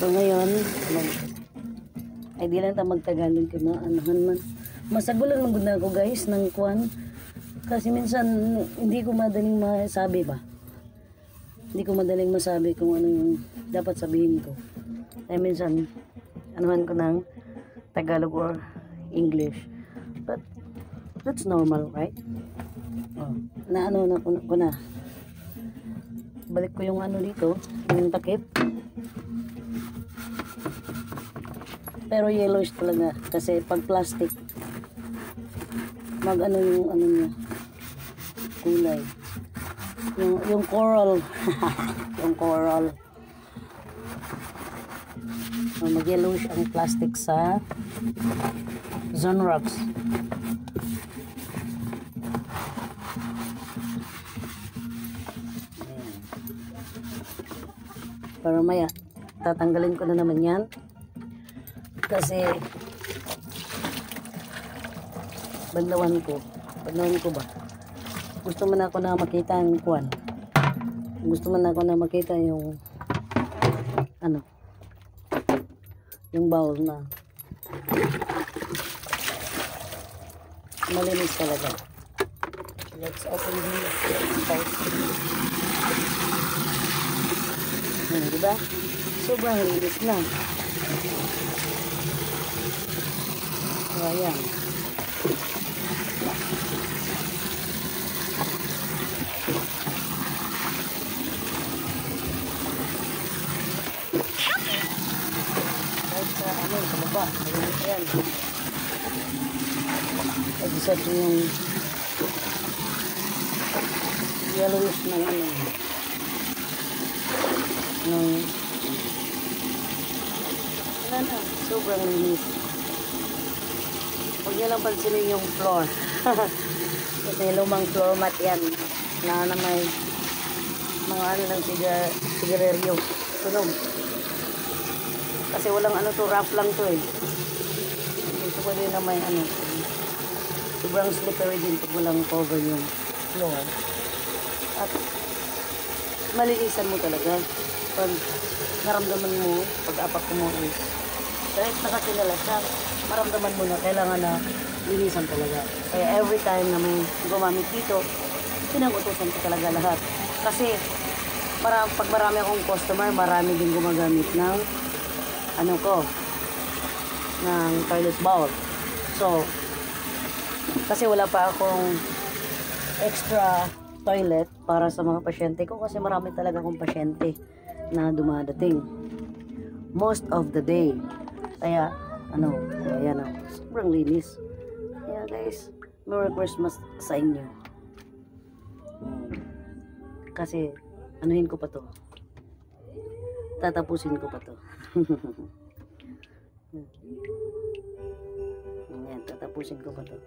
So ngayon, ay di lang ta magtagalog ko na anahan man. Masagulan man gud na ako guys ng kuan. Kasi minsan hindi ko madaling masabi ba. Hindi ko madaling masabi kung ano yung dapat sabihin ko. Ay minsan anuhan ko ng Tagalog or English. But that's normal, right? Oh, na ano na ko na. Balik ko yung ano dito, yung takip. Pero yellowish talaga kasi pag plastic mag ano yung ano niya kulay. Yung coral. Yung coral. So, mag yellowish ang plastic sa Zonrox. Para maya tatanggalin ko na naman yan kasi bandawan ko ba, gusto man ako na makita ang kuwan, gusto man ako na makita yung ano, yung bowl na malinis talaga. Let's open this bowl. Diba? Sobrang linis na. So, ayan. Kahit sa ano, sa baba. Malinis yan. Pag-isat yung yellowish ng ano. Wala na, sobrang linis. Huwag nyo lang pansinin yung floor. Kasi lumang floor mat yan na may mga ano ng sigarilyo sunog. Kasi walang ano to, rough lang to eh. Gusto ko din na may ano, sobrang slippery din pag walang cover yung floor. At malinisan mo talaga pag naramdaman mo, pag apak mo is kahit nakakilala siya, maramdaman mo na kailangan na linisan talaga. Kaya every time na may gumamit dito, pinag-utusan ko talaga lahat. Kasi pag marami akong customer, marami din gumagamit ng ano ko, ng toilet bowl. So, kasi wala pa akong extra toilet para sa mga pasyente ko kasi marami talaga akong pasyente na dumadating most of the day. Kaya ano, ayan o, sobrang linis. Kaya guys, Merry Christmas sa inyo. Kasi anuhin ko pa to, tatapusin ko pa to. Ayan, tatapusin ko pa to.